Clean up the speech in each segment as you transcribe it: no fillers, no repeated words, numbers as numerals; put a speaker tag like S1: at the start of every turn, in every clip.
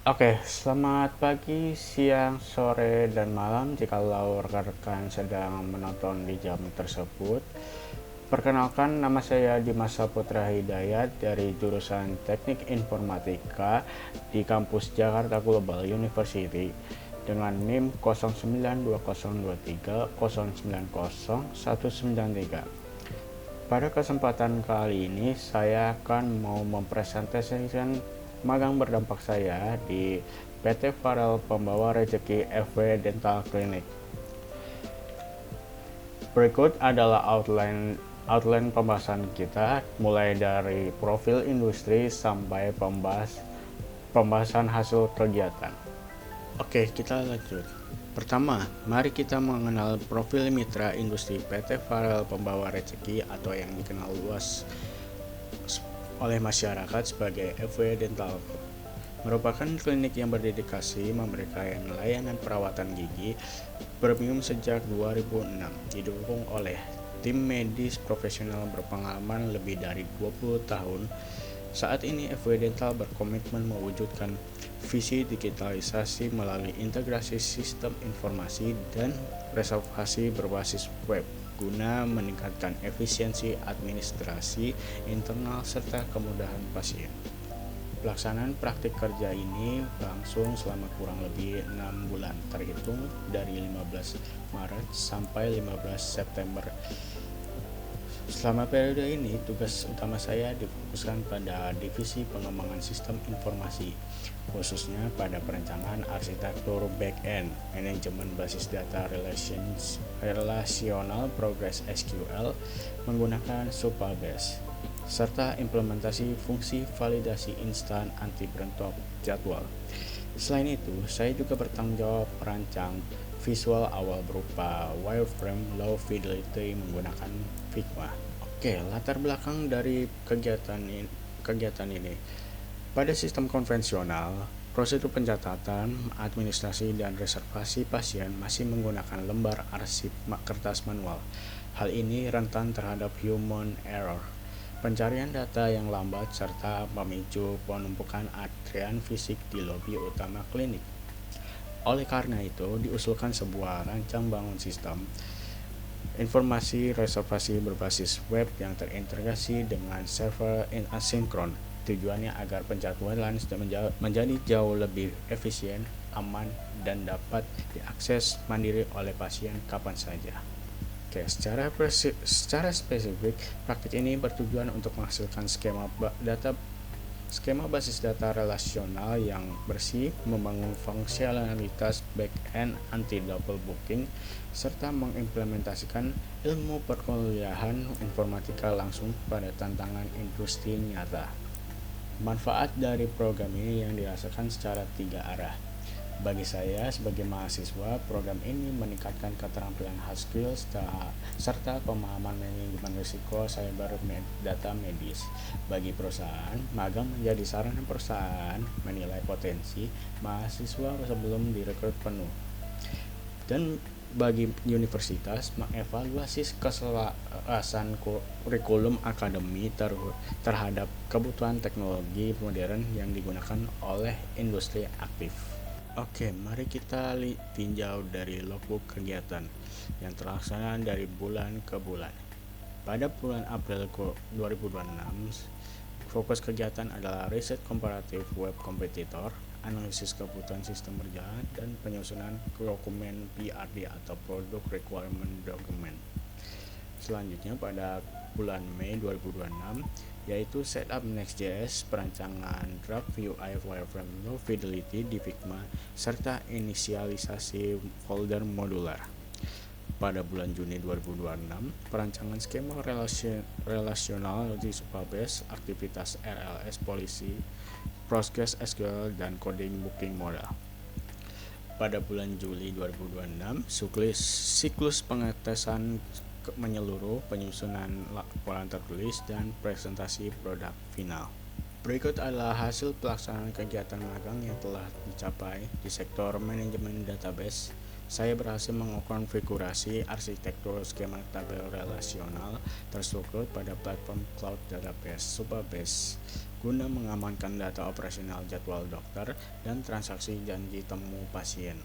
S1: Oke, selamat pagi, siang, sore, dan malam jikalau rekan-rekan sedang menonton di jam tersebut. Perkenalkan, nama saya Dimas Saputra Hidayat dari jurusan Teknik Informatika di kampus Jakarta Global University dengan NIM 092023090193. Pada kesempatan kali ini saya akan mau mempresentasikan magang berdampak saya di PT Farel Pembawa Rezeki FW Dental Clinic. Berikut adalah outline pembahasan kita, mulai dari profil industri sampai pembahasan hasil kegiatan. Oke, kita lanjut. Pertama, mari kita mengenal profil mitra industri PT Farel Pembawa Rezeki atau yang dikenal luas oleh masyarakat sebagai FW Dental. Merupakan klinik yang berdedikasi memberikan layanan perawatan gigi premium sejak 2006, didukung oleh tim medis profesional berpengalaman lebih dari 20 tahun. Saat ini FW Dental berkomitmen mewujudkan visi digitalisasi melalui integrasi sistem informasi dan reservasi berbasis web guna meningkatkan efisiensi administrasi internal serta kemudahan pasien. Pelaksanaan praktik kerja ini berlangsung selama kurang lebih 6 bulan, terhitung dari 15 Maret sampai 15 September. Selama periode ini, tugas utama saya difokuskan pada divisi pengembangan sistem informasi, khususnya pada perencanaan arsitektur back-end, manajemen basis data relasional Progress SQL menggunakan Supabase, serta implementasi fungsi validasi instan anti berontak jadwal. Selain itu, saya juga bertanggung jawab merancang visual awal berupa wireframe low fidelity menggunakan Figma. Oke, latar belakang dari kegiatan ini. Pada sistem konvensional, prosedur pencatatan, administrasi, dan reservasi pasien masih menggunakan lembar arsip kertas manual. Hal ini rentan terhadap human error, pencarian data yang lambat, serta memicu penumpukan antrian fisik di lobi utama klinik. Oleh karena itu, diusulkan sebuah rancang bangun sistem informasi reservasi berbasis web yang terintegrasi dengan server asinkron. Tujuannya agar penjadwalan menjadi jauh lebih efisien, aman, dan dapat diakses mandiri oleh pasien kapan saja. Oke, secara spesifik, praktik ini bertujuan untuk menghasilkan skema basis data relasional yang bersih, membangun fungsionalitas back-end anti-double booking, serta mengimplementasikan ilmu perkuliahan informatika langsung pada tantangan industri nyata. Manfaat dari program ini yang dirasakan secara 3 arah. Bagi saya sebagai mahasiswa, program ini meningkatkan keterampilan hard skills serta pemahaman manajemen risiko cyber data medis. Bagi perusahaan, magang menjadi sarana perusahaan menilai potensi mahasiswa sebelum direkrut penuh. Dan bagi universitas, mengevaluasi keselarasan kurikulum akademi terhadap kebutuhan teknologi modern yang digunakan oleh industri aktif. Oke, mari kita tinjau dari logbook kegiatan yang terlaksana dari bulan ke bulan. Pada bulan April 2026, fokus kegiatan adalah riset komparatif web kompetitor, analisis kebutuhan sistem berjalan, dan penyusunan dokumen PRD atau Product Requirement Document. Selanjutnya pada bulan Mei 2026, yaitu setup Next.js, perancangan draft UI wireframe low fidelity di Figma, serta inisialisasi folder modular. Pada bulan Juni 2026, perancangan skema relasional di Supabase, aktivitas RLS polisi, Postgres SQL, dan coding booking model. Pada bulan Juli 2026, siklus pengetesan menyeluruh, penyusunan laporan tertulis, dan presentasi produk final. Berikut adalah hasil pelaksanaan kegiatan magang yang telah dicapai di sektor manajemen database, Saya berhasil mengkonfigurasi arsitektur skema tabel relasional terstruktur pada platform cloud database Supabase guna mengamankan data operasional jadwal dokter dan transaksi janji temu pasien.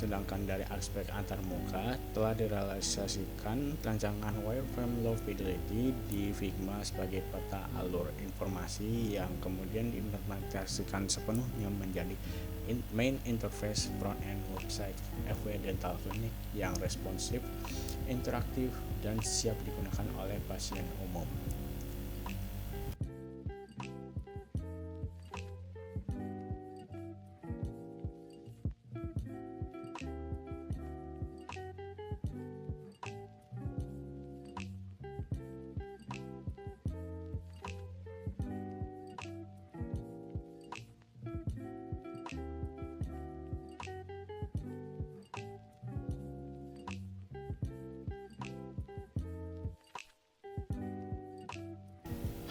S1: Sedangkan dari aspek antarmuka telah direalisasikan rancangan wireframe low fidelity di Figma sebagai peta alur informasi yang kemudian diimplementasikan sepenuhnya menjadi main interface front-end website FW Dental Clinic yang responsif, interaktif, dan siap digunakan oleh pasien umum.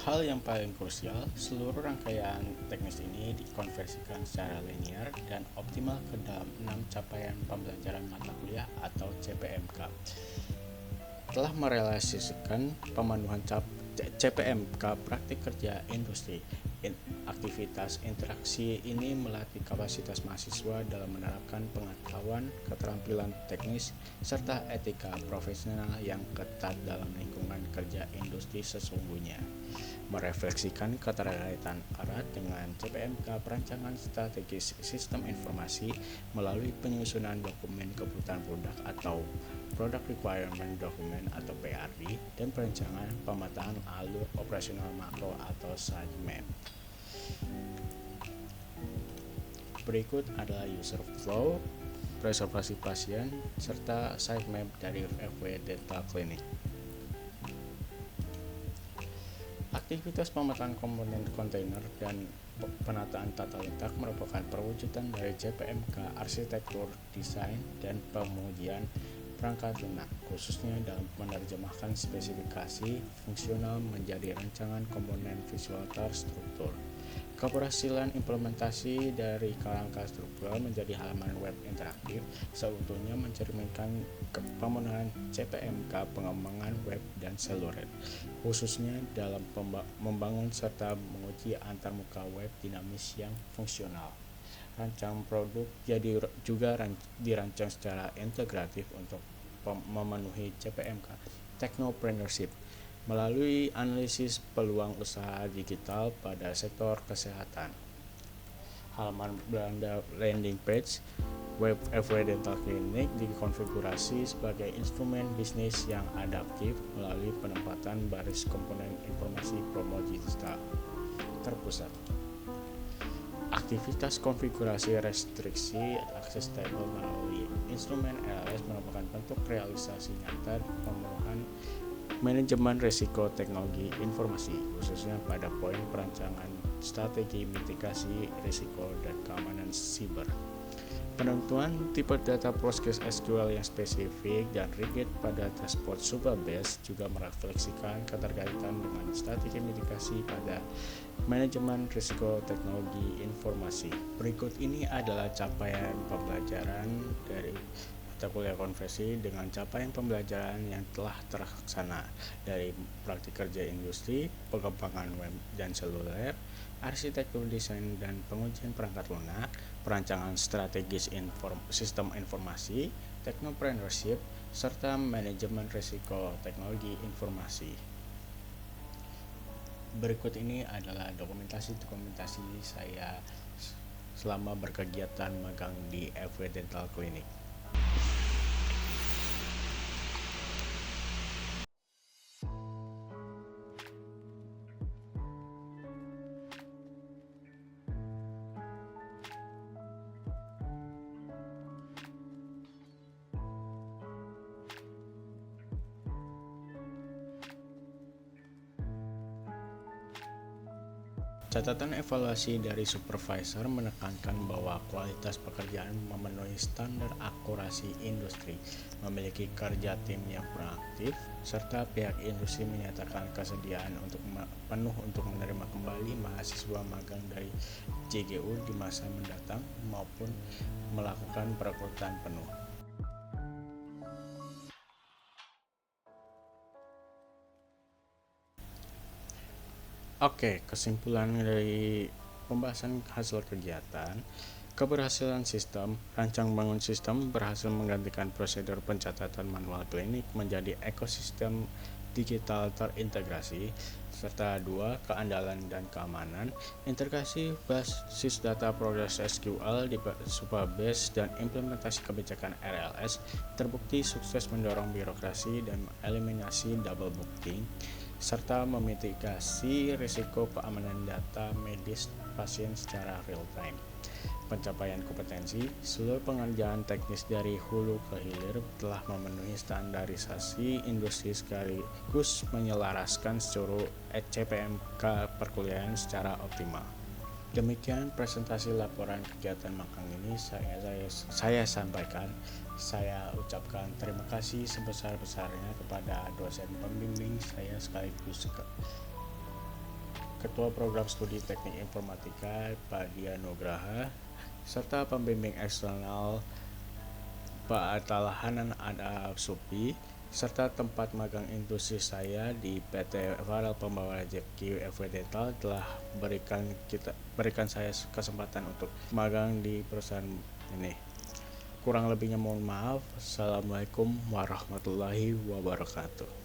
S1: Hal yang paling krusial, seluruh rangkaian teknis ini dikonversikan secara linear dan optimal ke dalam 6 capaian pembelajaran mata kuliah atau CPMK. Telah merealisasikan pemenuhan CPMK praktik kerja industri. Aktivitas interaksi ini melatih kapasitas mahasiswa dalam menerapkan pengetahuan, keterampilan teknis, serta etika profesional yang ketat dalam lingkungan kerja industri sesungguhnya. Merefleksikan keterkaitan erat dengan CPMK perancangan strategis sistem informasi melalui penyusunan dokumen kebutuhan produk atau Product Requirement Document atau PRD dan perencanaan pemetaan alur operasional makro atau sitemap. Berikut adalah user flow, reservasi pasien, serta sitemap dari FW Dental Clinic. Aktivitas pemetaan komponen kontainer dan penataan tata letak merupakan perwujudan dari CPMK arsitektur, desain, dan pengujian perangkat lunak, khususnya dalam menerjemahkan spesifikasi fungsional menjadi rancangan komponen visual terstruktur. Keberhasilan implementasi dari kerangka struktural menjadi halaman web interaktif seutuhnya mencerminkan pemenuhan CPMK pengembangan web dan seluler, khususnya dalam membangun serta menguji antarmuka web dinamis yang fungsional. Rancang produk juga dirancang secara integratif untuk memenuhi CPMK Technopreneurship melalui analisis peluang usaha digital pada sektor kesehatan. Halaman Belanda landing page web FW Dental Clinic dikonfigurasi sebagai instrumen bisnis yang adaptif melalui penempatan baris komponen informasi promo digital terpusat. Aktivitas konfigurasi restriksi akses table melalui instrumen LS merupakan bentuk realisasi nyata pemenuhan manajemen risiko teknologi informasi, khususnya pada poin perancangan strategi mitigasi risiko dan keamanan siber. Penentuan tipe data PostgreSQL yang spesifik dan rigid pada dashboard Supabase juga merefleksikan keterkaitan dengan strategi mitigasi pada manajemen risiko teknologi informasi. Berikut ini adalah capaian pembelajaran dari mata kuliah konversi dengan capaian pembelajaran yang telah terlaksana dari praktik kerja industri, pengembangan web dan seluler, arsitektur desain dan pengujian perangkat lunak, perancangan strategis sistem informasi, technopreneurship, serta manajemen risiko teknologi informasi. Berikut ini adalah dokumentasi saya selama berkegiatan magang di FW Dental Clinic. Catatan evaluasi dari supervisor menekankan bahwa kualitas pekerjaan memenuhi standar akurasi industri, memiliki kerja tim yang proaktif, serta pihak industri menyatakan kesediaan penuh untuk menerima kembali mahasiswa magang dari JGU di masa mendatang maupun melakukan perekrutan penuh. Oke, kesimpulan dari pembahasan hasil kegiatan, keberhasilan sistem, rancang bangun sistem berhasil menggantikan prosedur pencatatan manual klinik menjadi ekosistem digital terintegrasi, serta 2. Keandalan dan keamanan, integrasi basis data Progress SQL di Supabase dan implementasi kebijakan RLS terbukti sukses mendorong birokrasi dan eliminasi double booking, serta memitigasi risiko keamanan data medis pasien secara real time. Pencapaian kompetensi, seluruh pengerjaan teknis dari hulu ke hilir telah memenuhi standarisasi industri sekaligus menyelaraskan seluruh CPMK perkuliahan secara optimal. Demikian presentasi laporan kegiatan magang ini saya sampaikan. Saya ucapkan terima kasih sebesar-besarnya kepada dosen pembimbing saya sekaligus Ketua Program Studi Teknik Informatika Pak Dian Nugraha, serta pembimbing eksternal Pak Atalahanan Ada Supi, serta tempat magang industri saya di PT Farel Pembawa Rezeki FW telah berikan saya kesempatan untuk magang di perusahaan ini. Kurang lebihnya mohon maaf. Assalamualaikum warahmatullahi wabarakatuh.